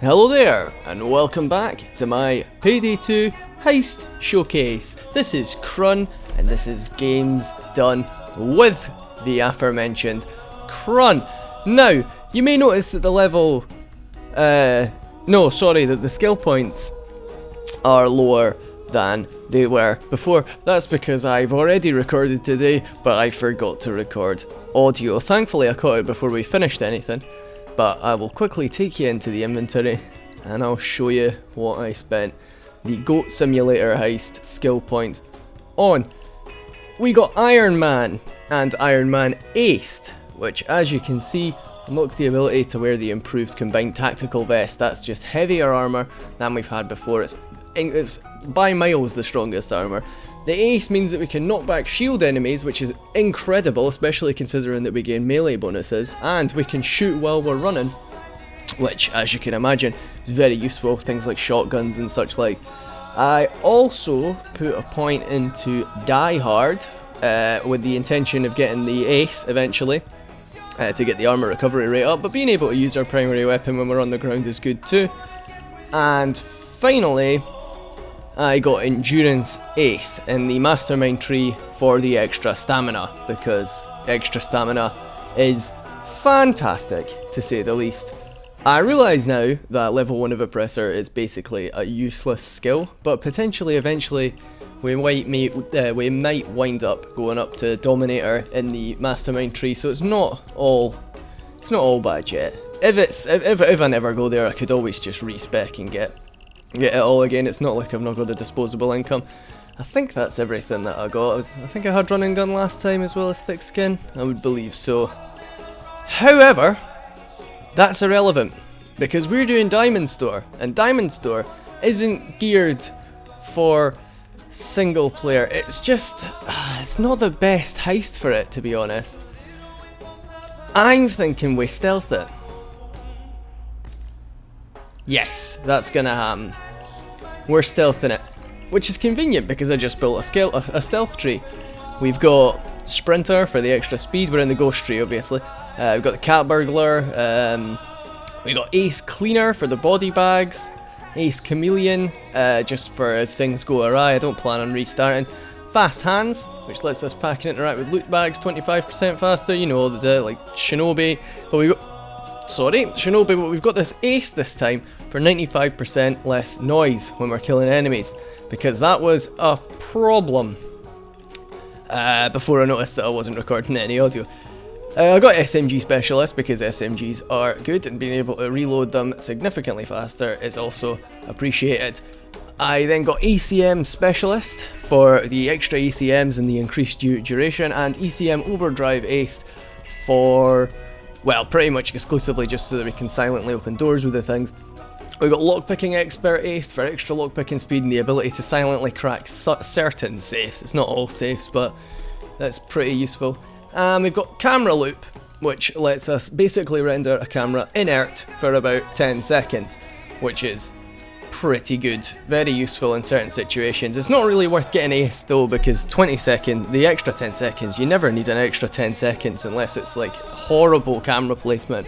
Hello there, and welcome back to my Payday 2 Heist Showcase. This is Krun, and this is games done with the aforementioned Krun. Now, you may notice that the level, that the skill points are lower than they were before. That's because I've already recorded today, but I forgot to record audio. Thankfully I caught it before we finished anything. But I will quickly take you into the inventory and I'll show you what I spent the Goat Simulator Heist skill points on. We got Iron Man and Iron Man Aced, which as you can see unlocks the ability to wear the improved combined tactical vest. That's just heavier armour than we've had before. It's by miles the strongest armour. The Ace means that we can knock back shield enemies, which is incredible, especially considering that we gain melee bonuses, and we can shoot while we're running, which, as you can imagine, is very useful, things like shotguns and such like. I also put a point into Die Hard, with the intention of getting the Ace eventually, to get the armour recovery rate up, but being able to use our primary weapon when we're on the ground is good too. And finally, I got Endurance Ace in the Mastermind tree for the extra stamina, because extra stamina is fantastic, to say the least. I realise now that level 1 of Oppressor is basically a useless skill, but potentially eventually we might wind up going up to Dominator in the Mastermind tree, so it's not all bad yet. If I never go there, I could always just respec and get it all again. It's not like I've not got the disposable income. I think that's everything that I got. I think I had run and gun last time as well as thick skin. I would believe so. However, that's irrelevant because we're doing Diamond Store, and Diamond Store isn't geared for single player. It's just, it's not the best heist for it, to be honest. I'm thinking we stealth it. Yes, that's gonna happen. We're stealthing it, which is convenient because I just built a stealth tree. We've got Sprinter for the extra speed. We're in the Ghost tree, obviously. We've got the Cat Burglar. We got Ace Cleaner for the body bags. Ace Chameleon, just for if things go awry. I don't plan on restarting. Fast Hands, which lets us pack and interact with loot bags 25% faster. You know, like Shinobi. But we got Shinobi, but we've got this Ace this time for 95% less noise when we're killing enemies, because that was a problem before I noticed that I wasn't recording any audio. I got SMG Specialist because SMGs are good, and being able to reload them significantly faster is also appreciated. I then got ECM Specialist for the extra ECMs and the increased duration, and ECM Overdrive Ace for, well, pretty much exclusively just so that we can silently open doors with the things. We got Lockpicking Expert Ace for extra lockpicking speed and the ability to silently crack certain safes. It's not all safes, but that's pretty useful. We've got Camera Loop, which lets us basically render a camera inert for about 10 seconds, which is pretty good. Very useful in certain situations. It's not really worth getting Ace though, because 20 seconds, the extra 10 seconds, you never need an extra 10 seconds unless it's like horrible camera placement.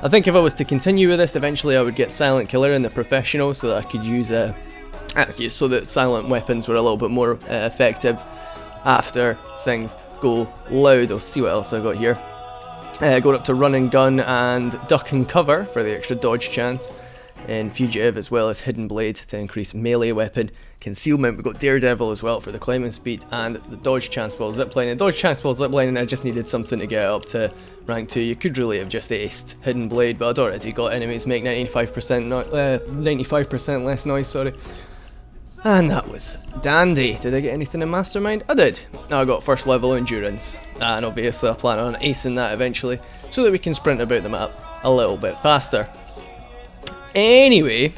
I think if I was to continue with this, eventually I would get Silent Killer in the Professional so that I could use so that silent weapons were a little bit more effective after things go loud. I'll see what else I got here. Going up to Run and Gun and Duck and Cover for the extra dodge chance in Fugitive, as well as Hidden Blade to increase melee weapon concealment. We've got Daredevil as well for the climbing speed and the dodge chance while ziplining. Dodge chance while ziplining, I just needed something to get up to rank 2. You could really have just aced Hidden Blade, but I'd already got enemies make 95% less noise, sorry. And that was dandy. Did I get anything in Mastermind? I did. I got first level Endurance, and obviously I plan on acing that eventually so that we can sprint about the map a little bit faster. Anyway,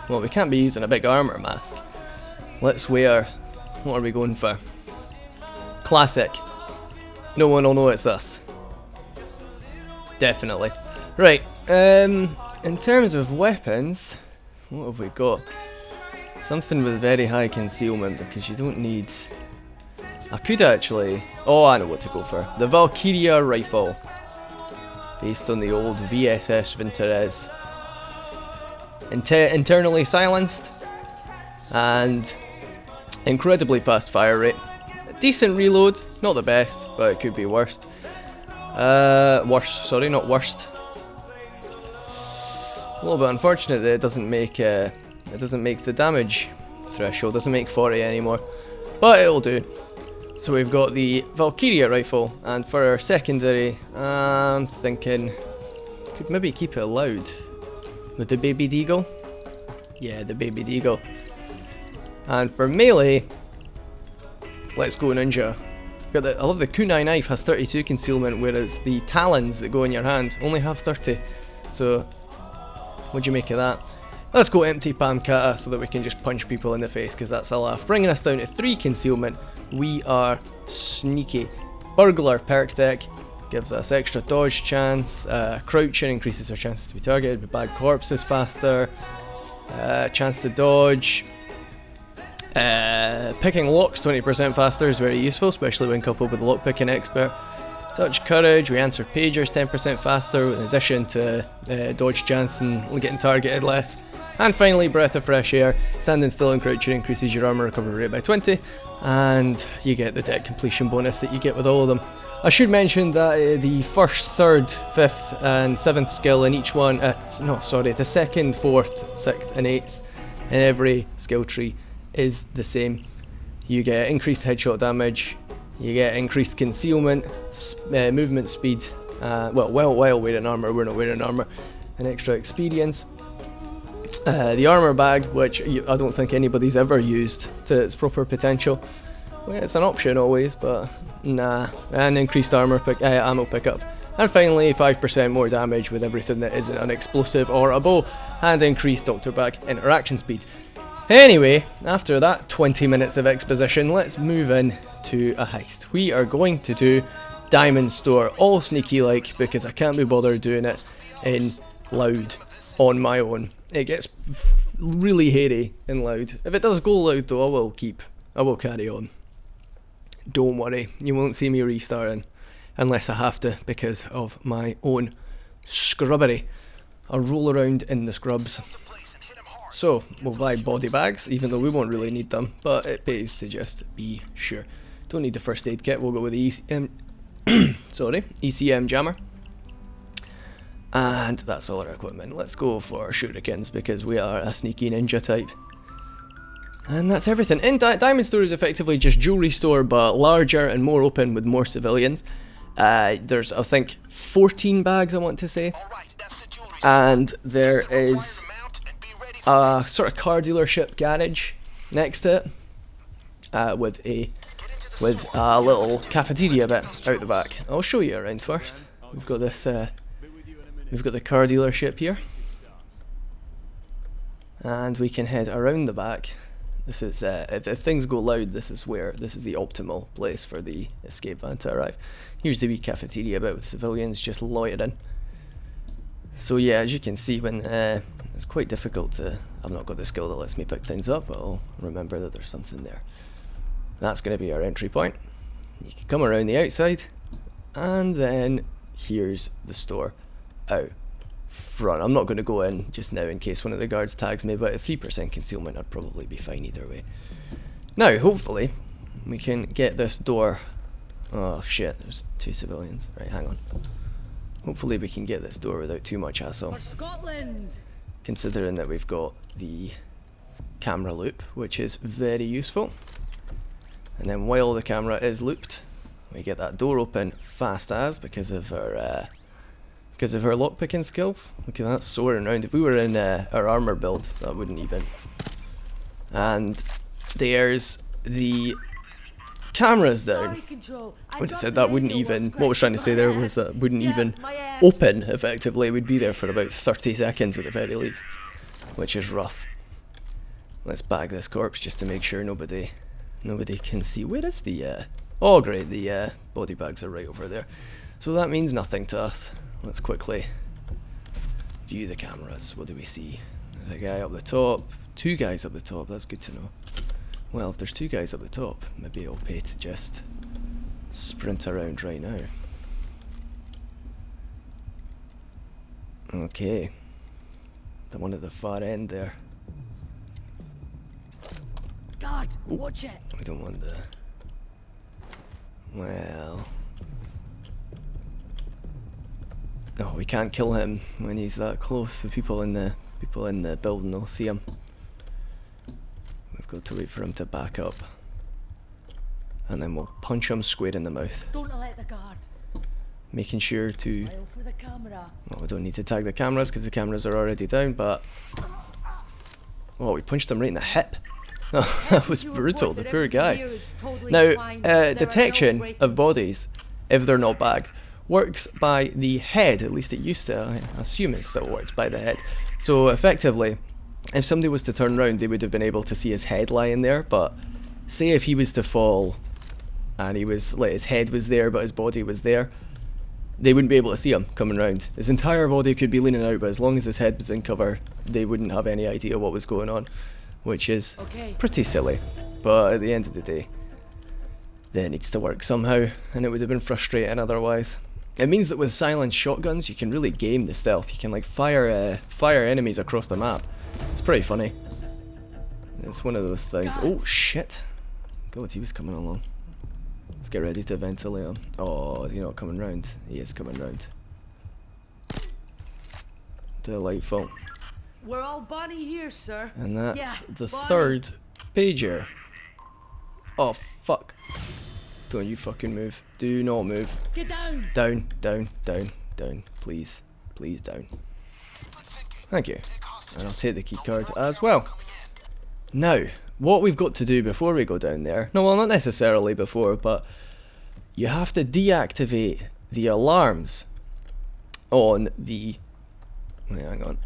well, we can't be using a big armor mask. Let's wear, what are we going for? Classic. No one will know it's us. Definitely. Right, in terms of weapons, what have we got? Something with very high concealment, because you don't need... I could actually... Oh, I know what to go for. The Valkyria Rifle. Based on the old VSS Vintorez. internally silenced, and incredibly fast fire rate. Decent reload, not the best, but it could be worse. Sorry, not worst. A little bit unfortunate that it doesn't make the damage threshold, doesn't make 40 anymore, but it'll do. So we've got the Valkyria rifle, and for our secondary, I'm thinking could maybe keep it loud with the baby deagle. Yeah, the baby deagle. And for melee, let's go ninja. I love the kunai knife has 32 concealment, whereas the talons that go in your hands only have 30. So, what'd you make of that? Let's go empty palm kata so that we can just punch people in the face, because that's a laugh. Bringing us down to 3 concealment, we are sneaky. Burglar perk deck gives us extra dodge chance, crouching increases our chances to be targeted, but bag corpses faster, chance to dodge. Picking locks 20% faster is very useful, especially when coupled with lockpicking expert. Touch courage, we answer pagers 10% faster, in addition to dodge chance and getting targeted less. And finally, breath of fresh air, standing still and crouching increases your armor recovery rate by 20, and you get the deck completion bonus that you get with all of them. I should mention that the first, third, fifth, and seventh skill in each one, the second, fourth, sixth, and eighth in every skill tree is the same. You get increased headshot damage, you get increased concealment, movement speed, while wearing armor, we're not wearing armor, and extra experience. The armor bag, which I don't think anybody's ever used to its proper potential. Well, it's an option always, but nah. And increased ammo pickup. And finally, 5% more damage with everything that isn't an explosive or a bow, and increased Doctor Bag interaction speed. Anyway, after that 20 minutes of exposition, let's move in to a heist. We are going to do Diamond Store, all sneaky like, because I can't be bothered doing it in loud on my own. It gets really hairy and loud. If it does go loud though, I will carry on. Don't worry, you won't see me restarting unless I have to because of my own scrubbery. I'll roll around in the scrubs. So, we'll buy body bags, even though we won't really need them, but it pays to just be sure. Don't need the first aid kit, we'll go with the ECM jammer. And that's all our equipment. Let's go for shurikens because we are a sneaky ninja type. And that's everything. In Diamond Store is effectively just jewelry store, but larger and more open with more civilians. There's, I think, 14 bags, I want to say. And there is a sort of car dealership garage next to it, with a little cafeteria bit out the back. I'll show you around first. We've got this. We've got the car dealership here, and we can head around the back. This is if things go loud, this is the optimal place for the escape van to arrive. Here's the wee cafeteria bit with civilians just loitering. So yeah, as you can see, when it's quite difficult to. I've not got the skill that lets me pick things up, but I'll remember that there's something there. That's going to be our entry point. You can come around the outside, and then here's the store out front. I'm not going to go in just now in case one of the guards tags me, but at 3% concealment I'd probably be fine either way. Now, hopefully, we can get this door. Oh shit, there's 2 civilians. Right, hang on. Hopefully we can get this door without too much hassle. For Scotland! Considering that we've got the camera loop, which is very useful. And then while the camera is looped, we get that door open fast as because of our lockpicking skills. Look at that, soaring around. If we were in our armor build, that wouldn't even. And there's the cameras down. I would have said that wouldn't even. What I was trying to say there was that wouldn't even open effectively. We'd be there for about 30 seconds at the very least, which is rough. Let's bag this corpse just to make sure nobody can see. Where is the? Oh great, the body bags are right over there. So that means nothing to us. Let's quickly view the cameras. What do we see? There's a guy up the top, 2 guys up the top, that's good to know. Well, if there's 2 guys up the top, maybe it'll pay to just sprint around right now. Okay. The one at the far end there. God, watch it. We don't want the... Well... Oh, we can't kill him when he's that close. The people in the building will see him. We've got to wait for him to back up. And then we'll punch him square in the mouth. Don't let the guard. Making sure to... Smile for the camera. Well, we don't need to tag the cameras because the cameras are already down, but... Oh, we punched him right in the hip. Oh, that was brutal, the poor guy. Now, detection of bodies, if they're not bagged, works by the head. At least it used to. I assume it still works by the head. So effectively, if somebody was to turn around, they would have been able to see his head lying there. But say if he was to fall, and he was like his head was there, but his body was there, they wouldn't be able to see him coming round. His entire body could be leaning out, but as long as his head was in cover, they wouldn't have any idea what was going on, which is pretty silly. But at the end of the day, that needs to work somehow, and it would have been frustrating otherwise. It means that with silenced shotguns, you can really game the stealth. You can like fire enemies across the map. It's pretty funny. It's one of those things. Oh shit! God, he was coming along. Let's get ready to ventilate him. Oh, is he not coming round? He is coming round. Delightful. We're all Bonnie here, sir. And that's the Bonnie. third pager. Oh fuck. Don't you fucking move. Do not move. Get down. Down, down, down, down. Please. Please down. Thank you. And I'll take the key card as well. Now, what we've got to do before we go down there, no, well, not necessarily before, but you have to deactivate the alarms on the... Wait, hang on.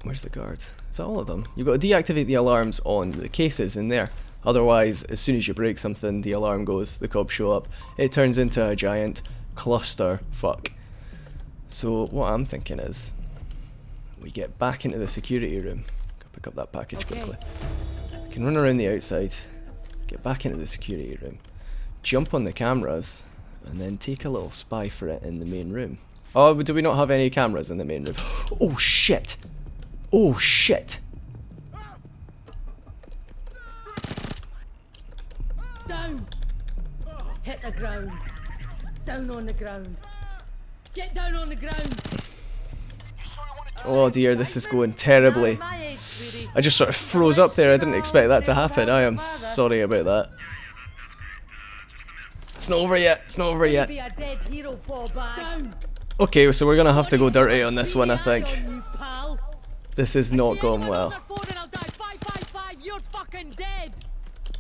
Where's the guard? Is that all of them? You've got to deactivate the alarms on the cases in there. Otherwise, as soon as you break something, the alarm goes, the cops show up. It turns into a giant cluster fuck. So what I'm thinking is, we get back into the security room. Go pick up that package quickly. We can run around the outside, get back into the security room, jump on the cameras, and then take a little spy for it in the main room. Oh, do we not have any cameras in the main room? Oh shit! Oh shit! Down. Hit the ground. Down on the ground. Get down on the ground. Oh dear, this is going terribly. I just sort of froze up there. I didn't expect that to happen. I am sorry about that. It's not over yet. It's not over yet. Okay, so we're gonna have to go dirty on this one, I think. This is not going well.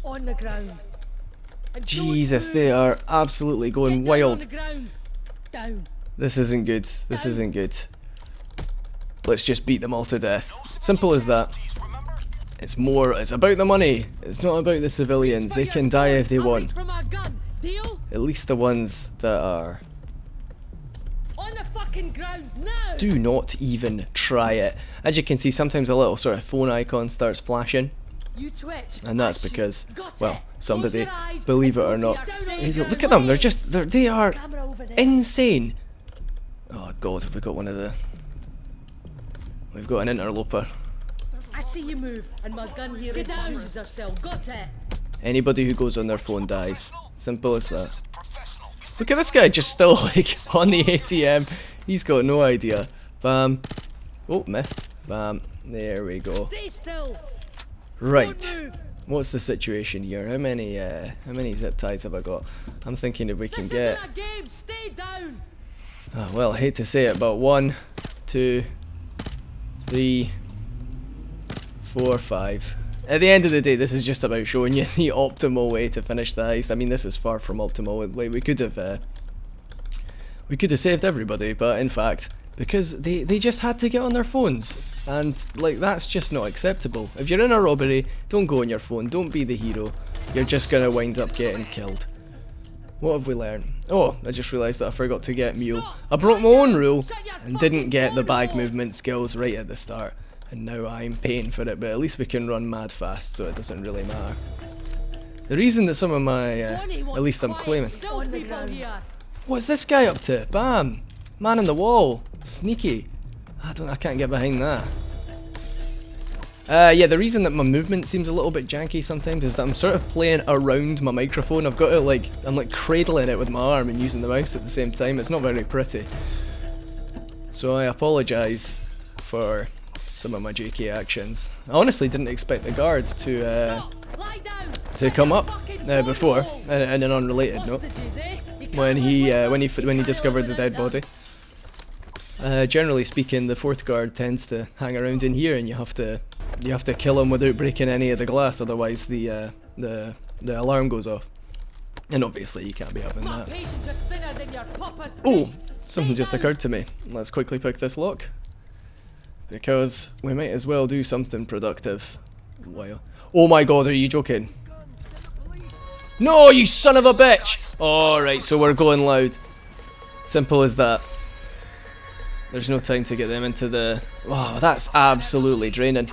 On the ground. Jesus, they are absolutely going wild. Down. This isn't good. This isn't good. Let's just beat them all to death. Simple as that. It's about the money. It's not about the civilians. They can die if they want. At least the ones that are... On the fucking ground now. Do not even try it. As you can see, sometimes a little sort of phone icon starts flashing. And that's because, well, somebody, believe it or not, look at them, they are insane. Oh god, we've got one of the... We've got an interloper. I see you move, and my gun here introduces herself. Got it. Anybody who goes on their phone dies. Simple as that. Look at this guy just still like on the ATM. He's got no idea. Bam. Oh, missed. Bam. There we go. Stay still. Right. What's the situation here? How many zip ties have I got? I'm thinking if we can get... Isn't a game. Stay down. Oh, well, I hate to say it, but 1, 2, 3, 4, 5. At the end of the day, this is just about showing you the optimal way to finish the heist. I mean, this is far from optimal. Like, we could have saved everybody, but in fact, because they just had to get on their phones, and like that's just not acceptable. If you're in a robbery, don't go on your phone. Don't be the hero. You're just gonna wind up getting killed. What have we learned? Oh, I just realised that I forgot to get mule. I broke my own rule and didn't get the bag movement skills right at the start. And now I'm paying for it, but at least we can run mad fast, so it doesn't really matter. The reason that some of my, at least I'm claiming... What's this guy up to? Bam! Man on the wall. Sneaky. I can't get behind that. Yeah, the reason that my movement seems a little bit janky sometimes is that I'm sort of playing around my microphone. I've got it like, I'm like cradling it with my arm and using the mouse at the same time. It's not very pretty. So I apologise for some of my JK actions. I honestly didn't expect the guard to come up before, and an unrelated note, when he discovered the dead body. Generally speaking, the fourth guard tends to hang around in here, and you have to kill him without breaking any of the glass, otherwise the alarm goes off. And obviously you can't be having that. Oh, something just occurred to me. Let's quickly pick this lock, because we might as well do something productive. Wow. Oh my god, are you joking? No, you son of a bitch! Alright, so we're going loud. Simple as that. There's no time to get them into the... Wow, that's absolutely draining.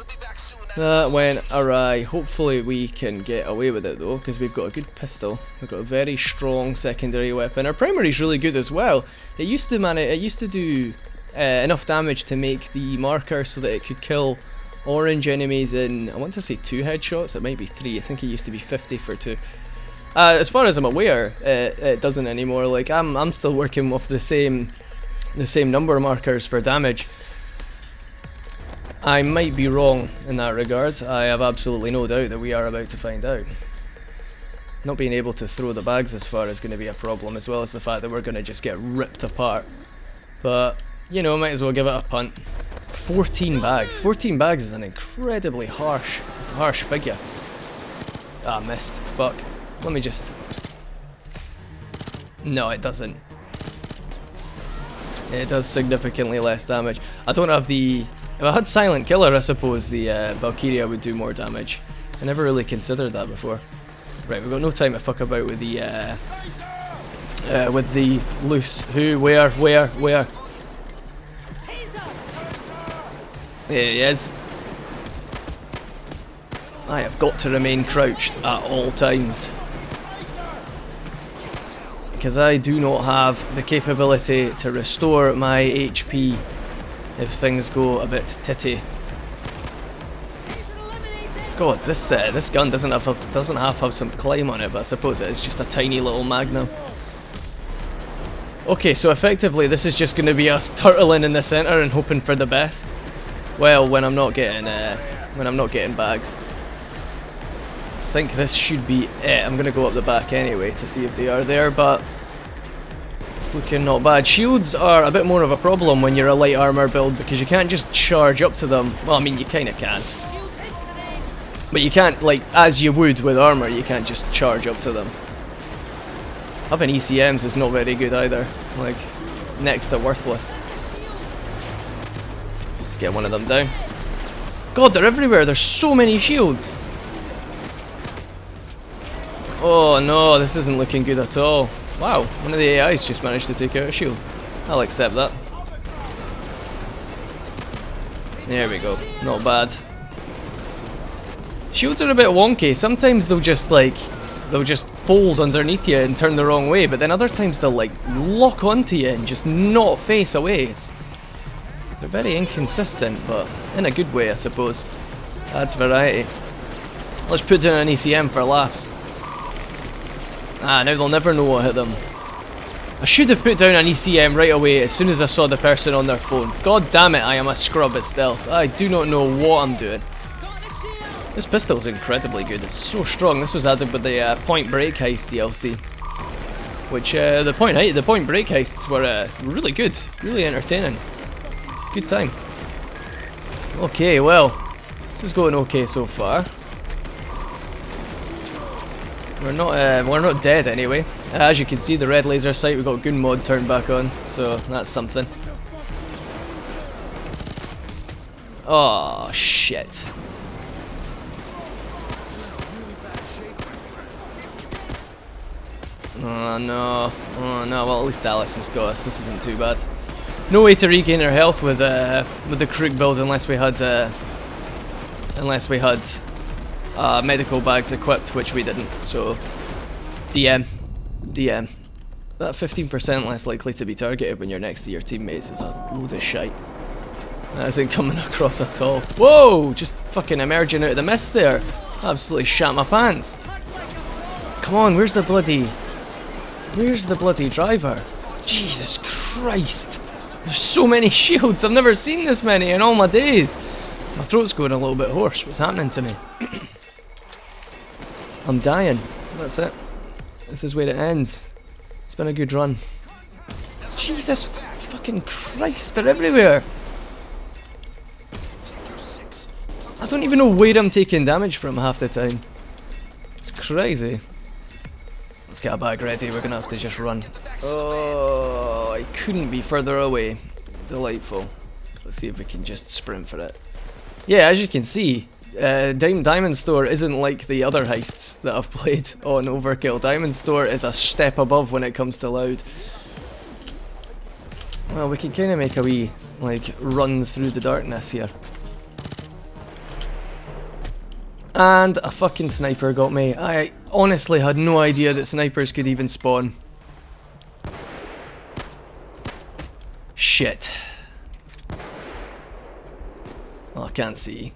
That went awry. Hopefully we can get away with it though, because we've got a good pistol. We've got a very strong secondary weapon. Our primary's really good as well. It used to do enough damage to make the marker so that it could kill orange enemies in, I want to say 2 headshots. It might be 3. I think it used to be 50 for 2. As far as I'm aware, it doesn't anymore. Like I'm still working with the same number markers for damage. I might be wrong in that regard. I have absolutely no doubt that we are about to find out. Not being able to throw the bags as far is going to be a problem, as well as the fact that we're going to just get ripped apart. But, you know, might as well give it a punt. 14 bags. 14 bags is an incredibly harsh figure. Ah, missed. Fuck. Let me just... No, it doesn't. It does significantly less damage. I don't have the... If I had Silent Killer, I suppose the Valkyria would do more damage. I never really considered that before. Right, we've got no time to fuck about with the loose. Who? Where? There he is. I have got to remain crouched at all times, because I do not have the capability to restore my HP if things go a bit titty. God, this gun doesn't have some climb on it, but I suppose it is just a tiny little magnum. Okay, so effectively this is just going to be us turtling in the center and hoping for the best. Well, when I'm not getting bags. I think this should be it. I'm gonna go up the back anyway to see if they are there, but it's looking not bad. Shields are a bit more of a problem when you're a light armor build, because you can't just charge up to them. Well, I mean, you kind of can, but you can't, like, as you would with armor, you can't just charge up to them. Having ECMs is not very good either, like, next to worthless. Let's get one of them down. God, they're everywhere. There's so many shields. Oh no, this isn't looking good at all. Wow, one of the AIs just managed to take out a shield. I'll accept that. There we go, not bad. Shields are a bit wonky. Sometimes they'll just fold underneath you and turn the wrong way, but then other times they'll like lock onto you and just not face away. They're very inconsistent, but in a good way, I suppose. Adds variety. Let's put down an ECM for laughs. Ah, now they'll never know what hit them. I should have put down an ECM right away as soon as I saw the person on their phone. God damn it, I am a scrub at stealth. I do not know what I'm doing. This pistol's incredibly good. It's so strong. This was added with the Point Break Heist DLC. Which, the Point Break Heists were really good. Really entertaining. Good time. Okay, well, this is going okay so far. We're not dead anyway. As you can see, the red laser sight, we've got Goon mod turned back on, so that's something. Oh shit. Oh no. Oh no, well at least Dallas has got us. This isn't too bad. No way to regain our health with the Krun build unless we had medical bags equipped, which we didn't. So DM. That 15% less likely to be targeted when you're next to your teammates is a load of shite. That isn't coming across at all. Whoa! Just fucking emerging out of the mist there. Absolutely shat my pants. Come on, where's the bloody driver? Jesus Christ. There's so many shields. I've never seen this many in all my days. My throat's going a little bit hoarse. What's happening to me? I'm dying. That's it. This is where it ends. It's been a good run. Jesus fucking Christ, they're everywhere. I don't even know where I'm taking damage from half the time. It's crazy. Let's get a bag ready, we're gonna have to just run. Oh, I couldn't be further away. Delightful. Let's see if we can just sprint for it. Yeah, as you can see, Diamond Store isn't like the other heists that I've played on Overkill. Diamond Store is a step above when it comes to loud. Well, we can kind of make a wee, like, run through the darkness here. And a fucking sniper got me. I honestly had no idea that snipers could even spawn. Shit. Oh, I can't see.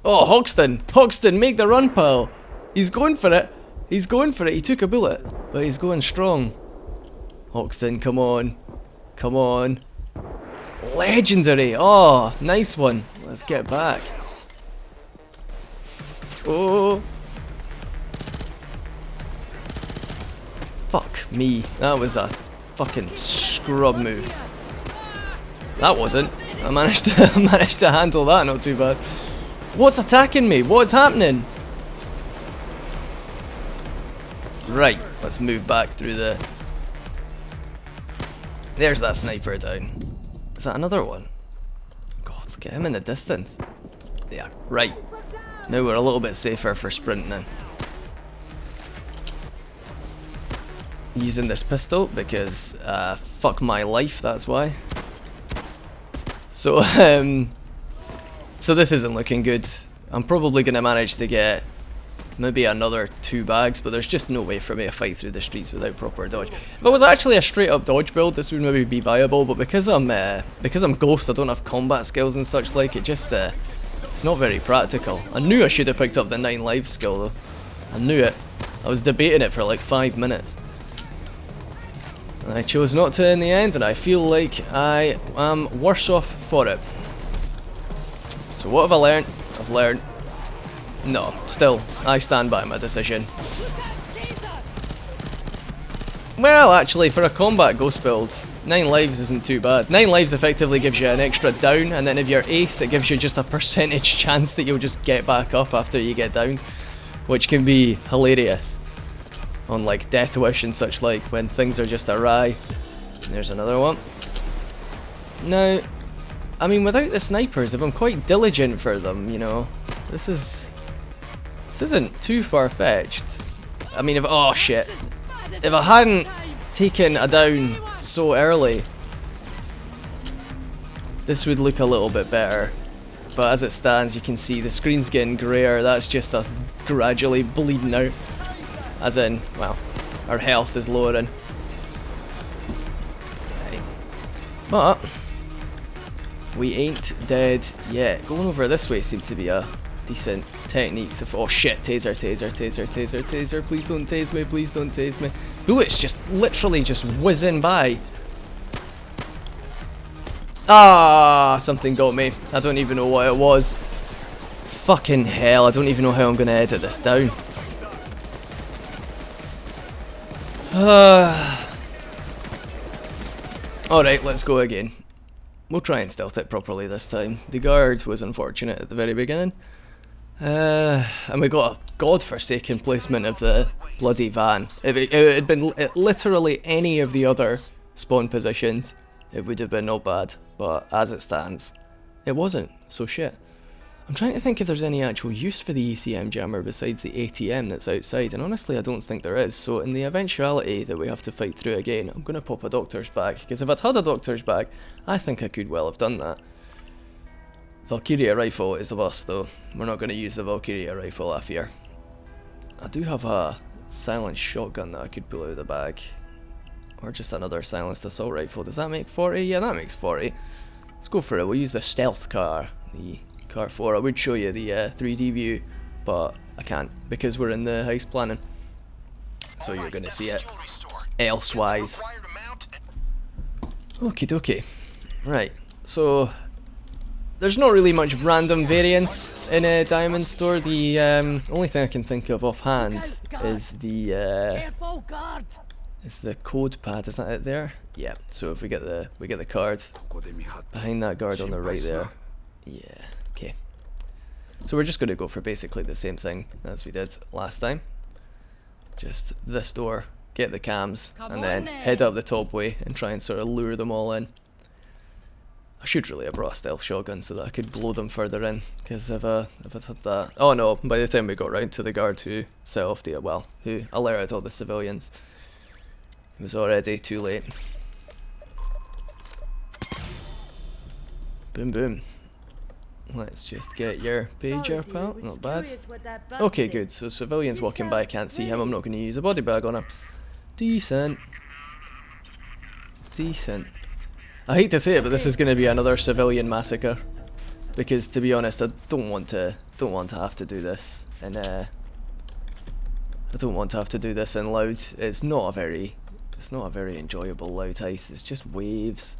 Oh, Hoxton! Hoxton, make the run, pal! He's going for it! He's going for it! He took a bullet, but he's going strong. Hoxton, come on. Come on. Legendary! Oh, nice one. Let's get back. Oh. Fuck me. That was a fucking scrub move. That wasn't. I managed to handle that not too bad. What's attacking me? What's happening? Right, let's move back through the... There's that sniper down. Is that another one? God, look at him in the distance. There. Right. Now we're a little bit safer for sprinting. Using this pistol because fuck my life, that's why. So so this isn't looking good. I'm probably gonna manage to get maybe another 2 bags, but there's just no way for me to fight through the streets without proper dodge. If it was actually a straight up dodge build, this would maybe be viable, but because I'm Ghost, I don't have combat skills and such like, it just it's not very practical. I knew I should have picked up the 9 lives skill though. I knew it. I was debating it for like 5 minutes. And I chose not to in the end, and I feel like I am worse off for it. So what have I learned? I've learned... No, still, I stand by my decision. Well, actually, for a combat Ghost build, 9 lives isn't too bad. 9 lives effectively gives you an extra down, and then if you're aced, it gives you just a percentage chance that you'll just get back up after you get downed, which can be hilarious on like Death Wish and such like, when things are just awry. There's another one. Now, I mean, without the snipers, if I'm quite diligent for them, you know, this isn't too far-fetched. I mean, oh shit. If I hadn't taken a down so early, this would look a little bit better. But as it stands, you can see the screen's getting grayer. That's just us gradually bleeding out. As in, well, our health is lowering. Right. But we ain't dead yet. Going over this way seemed to be a decent technique. Oh shit, taser, taser, taser, taser, taser. Please don't tase me, please don't tase me. Bullets just literally just whizzing by. Ah, something got me. I don't even know what it was. Fucking hell, I don't even know how I'm gonna edit this down. Alright, let's go again. We'll try and stealth it properly this time. The guard was unfortunate at the very beginning. And we got a godforsaken placement of the bloody van. If it had been literally any of the other spawn positions, it would have been not bad. But as it stands, it wasn't, so shit. I'm trying to think if there's any actual use for the ECM jammer besides the ATM that's outside, and honestly I don't think there is. So in the eventuality that we have to fight through again, I'm going to pop a doctor's bag, because if I'd had a doctor's bag, I think I could well have done that. Valkyria rifle is a bust though. We're not going to use the Valkyria rifle, I fear. I do have a silenced shotgun that I could pull out of the bag. Or just another silenced assault rifle. Does that make 40? Yeah, that makes 40. Let's go for it. We'll use the stealth car, the car 4. I would show you the 3D view, but I can't because we're in the heist planning. So you're going to see it elsewise. Okie dokie. Right, so there's not really much random variance in a diamond store. The only thing I can think of offhand is the code pad. Is that it there? Yeah. So if we get the card behind that guard on the right there. Yeah. Okay. So we're just going to go for basically the same thing as we did last time. Just this door, get the cams, and then head up the top way and try and sort of lure them all in. I should really have brought a stealth shotgun so that I could blow them further in, because if I had that... Oh no, by the time we got round to the guard who set off the... well, who alerted all the civilians, it was already too late. Boom boom. Let's just get your pager, pal. Not bad. Okay, good. So civilians walking by can't see him. I'm not going to use a body bag on him. Decent. Decent. I hate to say it, but this is going to be another civilian massacre, because to be honest, I don't want to have to do this. And I don't want to have to do this in loud. It's not a very enjoyable loud heist. It's just waves.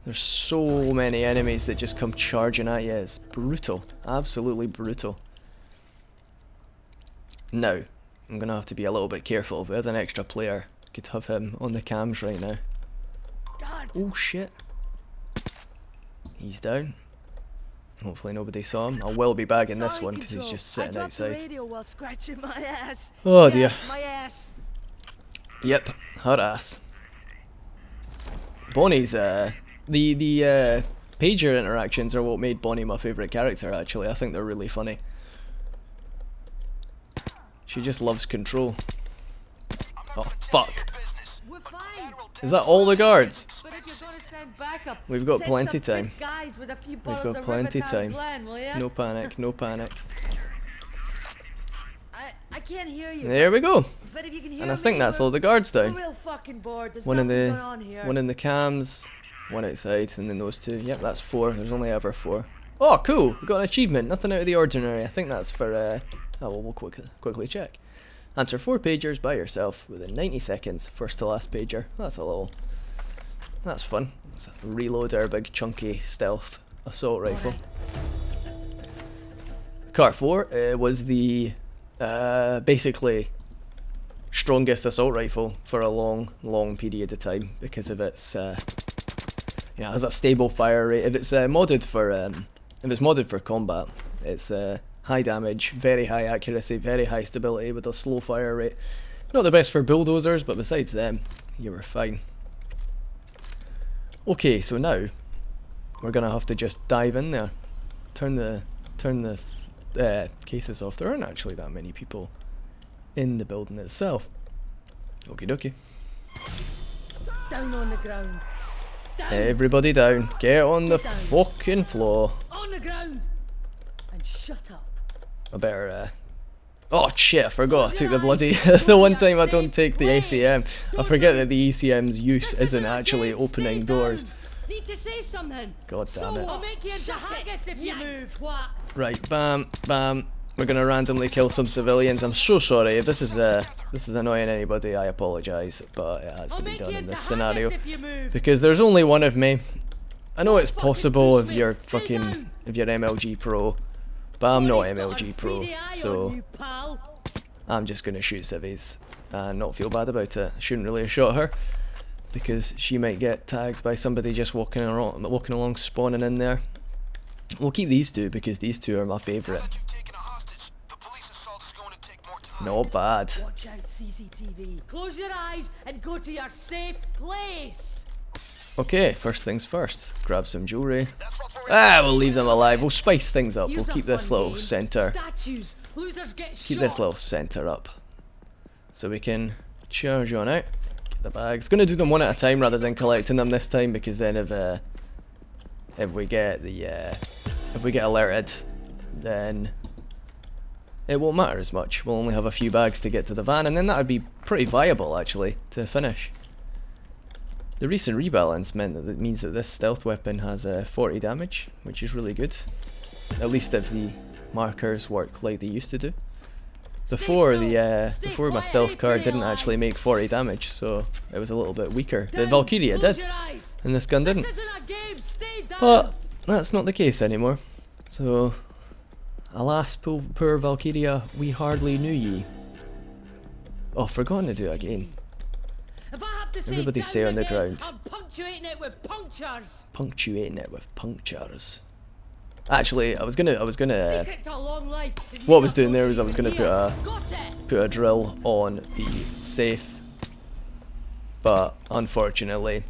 There's so many enemies that just come charging at you. It's brutal. Absolutely brutal. Now, I'm going to have to be a little bit careful. If we had an extra player, I could have him on the cams right now. Oh shit. He's down. Hopefully nobody saw him. I will be bagging this one because he's just sitting outside. Oh dear. Yep, harass. Bonnie's the pager interactions are what made Bonnie my favourite character actually. I think they're really funny. She just loves control. Oh fuck. Is that all the guards? We've got plenty time. We've got plenty time. No panic, no panic. I can't hear you. There we go. But if you can hear and I think that's all the guards down. One in the cams, one outside, and then those two. Yep, that's 4. There's only ever 4. Oh, cool. We got an achievement. Nothing out of the ordinary. I think that's for. Oh well, we'll quickly check. Answer 4 pagers by yourself within 90 seconds. First to last pager. That's fun. Let's reload our big chunky stealth assault rifle. Car 4 was the basically strongest assault rifle for a long period of time because of its it has a stable fire rate. If it's modded for combat, it's high damage, very high accuracy, very high stability with a slow fire rate. Not the best for bulldozers, but besides them, you were fine. Okay, so now we're gonna have to just dive in there, turn the cases off. There aren't actually that many people in the building itself. Okie dokie. Down on the ground. Down. Everybody down. Get on the fucking floor. On the ground. And shut up. I better oh shit, I forgot. I took the bloody the one time I don't take the ACM. I forget that the ECM's use isn't actually opening doors. Need to say something. God damn it. I'll make you into haggis if you move. What? Right, bam, bam. We're gonna randomly kill some civilians. I'm so sorry if this is annoying anybody. I apologise, but it has to be done in this scenario because there's only one of me. I know it's possible if you're MLG Pro, but I'm not MLG Pro, so I'm just gonna shoot civvies and not feel bad about it. I shouldn't really have shot her because she might get tagged by somebody just walking along, spawning in there. We'll keep these two because these two are my favourite. Not bad. Watch out, CCTV. Close your eyes and go to your safe place. Okay, first things first. Grab some jewellery. We'll leave them alive. We'll spice things up. We'll keep this little centre. Keep this little centre up. So we can charge on out. Get the bags. Gonna do them one at a time rather than collecting them this time because then if we get alerted, then it won't matter as much. We'll only have a few bags to get to the van, and then that would be pretty viable actually to finish. The recent rebalance meant that it means that this stealth weapon has 40 damage, which is really good. At least if the markers work like they used to do. Before before my stealth card didn't actually make 40 damage, so it was a little bit weaker. The Valkyria did, and this gun didn't. But that's not the case anymore. So, alas, poor Valkyria, we hardly knew ye. Oh, forgotten to do it again. Everybody stay on the ground. I'm punctuating it with punctures. Punctuating it with punctures. Actually, I was gonna. Secret to a long life. What I was doing there was I was gonna put a drill on the safe, but unfortunately,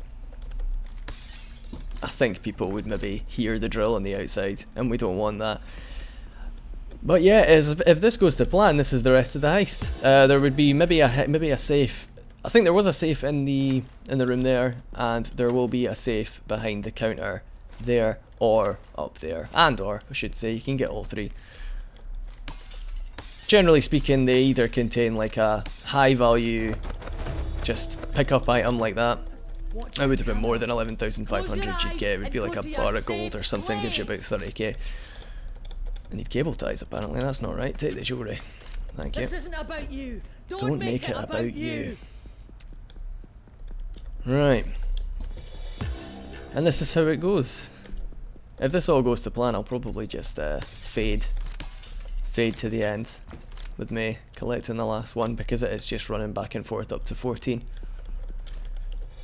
I think people would maybe hear the drill on the outside, and we don't want that. But yeah, if this goes to plan, this is the rest of the heist. There would be maybe a safe. I think there was a safe in the room there, and there will be a safe behind the counter there or up there, or I should say, you can get all three. Generally speaking, they either contain like a high value, just pick up item like that. It would have been more than 11,500 you'd get. It would be like a bar of gold or something, gives you about 30k. I need cable ties apparently, that's not right. Take the jewellery. Thank you. This isn't about you. Don't make it about you. Right. And this is how it goes. If this all goes to plan, I'll probably just fade to the end with me collecting the last one, because it is just running back and forth up to 14.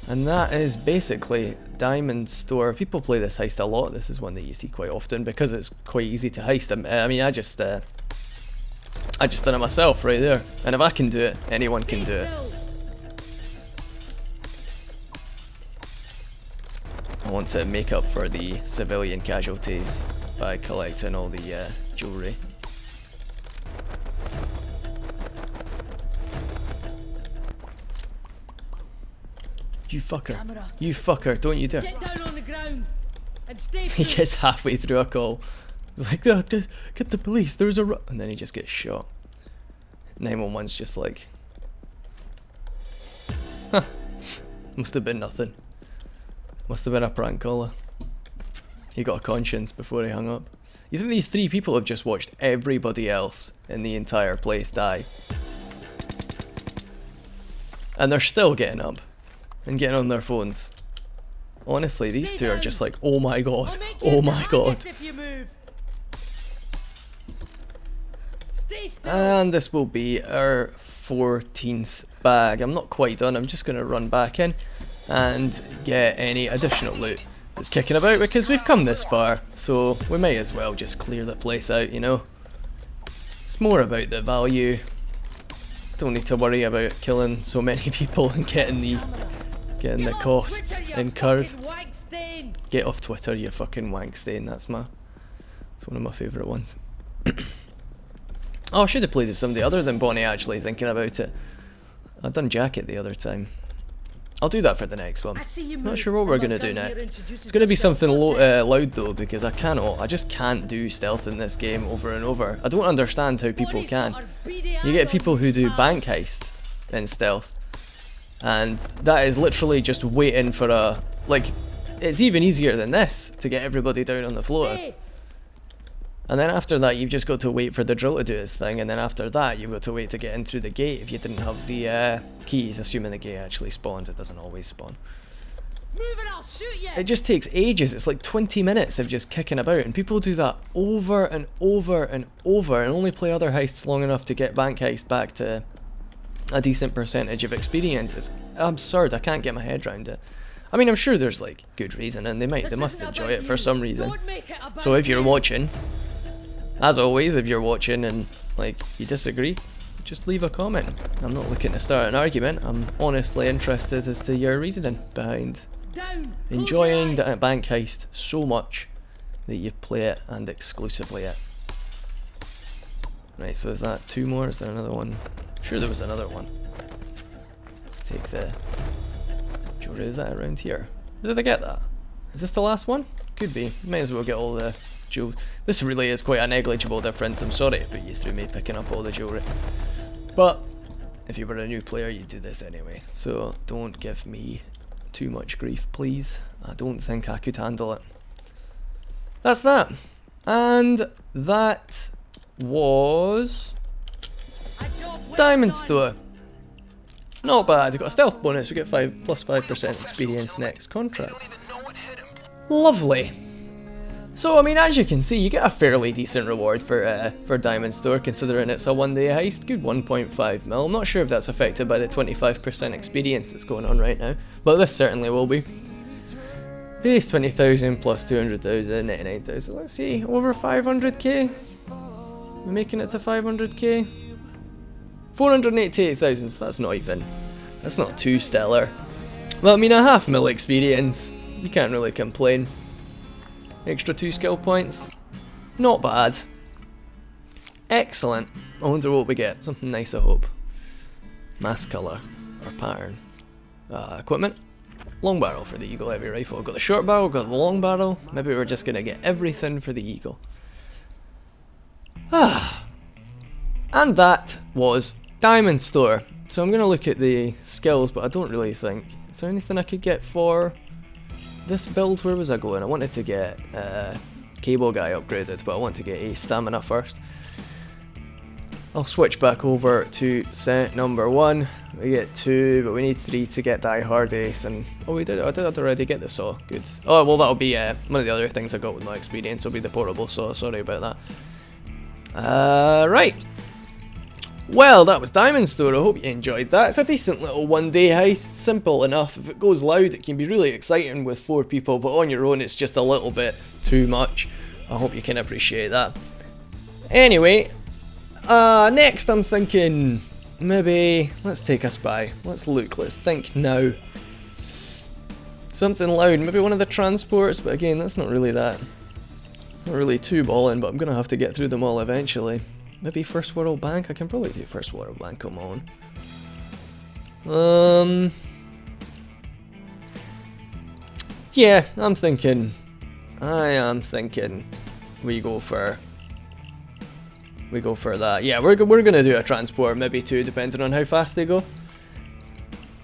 And that is basically Diamond Store. People play this heist a lot. This is one that you see quite often because it's quite easy to heist. I mean, I just done it myself right there. And if I can do it, anyone can do it. I want to make up for the civilian casualties by collecting all the jewellery. You fucker. You fucker, don't you dare. Get down on the ground and stay He gets halfway through a call. He's like, oh, get the police, there's a and then he just gets shot. 911's just like, huh, must have been nothing. Must have been a prank caller. He got a conscience before he hung up. You think these three people have just watched everybody else in the entire place die? And they're still getting up and getting on their phones. Honestly, these two are just like, oh my god, oh my god. And this will be our 14th bag. I'm not quite done, I'm just going to run back in and get any additional loot that's kicking about, because we've come this far, so we might as well just clear the place out, you know. It's more about the value. Don't need to worry about killing so many people and getting the costs incurred. Get off Twitter, you fucking wank stain. It's one of my favourite ones. Oh, I should have played as somebody other than Bonnie, actually, thinking about it. I'd done Jacket the other time. I'll do that for the next one. I'm not sure what we're going to do next. It's going to be something loud though, because I just can't do stealth in this game over and over. I don't understand how people can. You get people who do bank heist in stealth, and that is literally just waiting for a, like, it's even easier than this to get everybody down on the floor. And then after that, you've just got to wait for the drill to do its thing, and then after that, you've got to wait to get in through the gate if you didn't have the keys, assuming the gate actually spawns. It doesn't always spawn. Move and I'll shoot you. It just takes ages. It's like 20 minutes of just kicking about, and people do that over and over and over, and only play other heists long enough to get bank heist back to a decent percentage of experience. It's absurd. I can't get my head around it. I mean, I'm sure there's like good reason, and they must enjoy it for some reason. So if you're watching, as always, if you're watching and like you disagree, just leave a comment. I'm not looking to start an argument. I'm honestly interested as to your reasoning behind enjoying the bank heist so much that you play it, and exclusively it. Right, so is that two more? Is there another one? I'm sure there was another one. Let's take the jewelry. Is that around here? Did I get that? Is this the last one? Could be. Might as well get all the jewels. This really is quite a negligible difference. I'm sorry to put you through me picking up all the jewelry, but if you were a new player, you'd do this anyway, so don't give me too much grief, please. I don't think I could handle it. That's that. And that was Diamond Store. Not bad. We got a stealth bonus. We get plus 5% experience next contract. Lovely. So I mean, as you can see, you get a fairly decent reward for Diamond Store, considering it's a one-day heist. Good 1.5 mil. I'm not sure if that's affected by the 25% experience that's going on right now, but this certainly will be. Base 20,000 plus 200,000, 99,000. Let's see, over 500k. We're making it to 500k. 488,000. So that's not too stellar. Well, I mean, a half mil experience. You can't really complain. Extra 2 skill points. Not bad. Excellent. I wonder what we get. Something nice, I hope. Mass colour or pattern. Equipment. Long barrel for the Eagle Heavy Rifle. I've got the short barrel, got the long barrel. Maybe we're just going to get everything for the Eagle. And that was Diamond Store. So I'm going to look at the skills, but I don't really think. Is there anything I could get for this build? Where was I going? I wanted to get Cable Guy upgraded, but I want to get a stamina first. I'll switch back over to set number 1. We get 2, but we need 3 to get Die Hard Ace. And oh, I did already get the saw. Good. Oh well, that'll be one of the other things I got with my experience. Will be the portable saw. Sorry about that. Right. Well, that was Diamond Store. I hope you enjoyed that. It's a decent little one-day heist. Simple enough. If it goes loud, it can be really exciting with 4 people, but on your own, it's just a little bit too much. I hope you can appreciate that. Anyway, next I'm thinking maybe let's take a spy. Let's look. Let's think now. Something loud. Maybe one of the transports, but again, that's not really that. Not really too balling, but I'm gonna have to get through them all eventually. Maybe First World Bank? I can probably do First World Bank, come on. Yeah, I am thinking we go for that. Yeah, we're gonna do a transport, maybe 2, depending on how fast they go.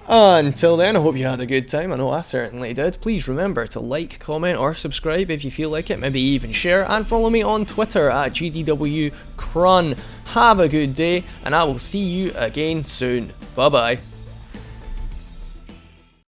Until then, I hope you had a good time. I know I certainly did. Please remember to like, comment, or subscribe if you feel like it. Maybe even share, and follow me on Twitter at GDW Krun. Have a good day, and I will see you again soon. Bye bye.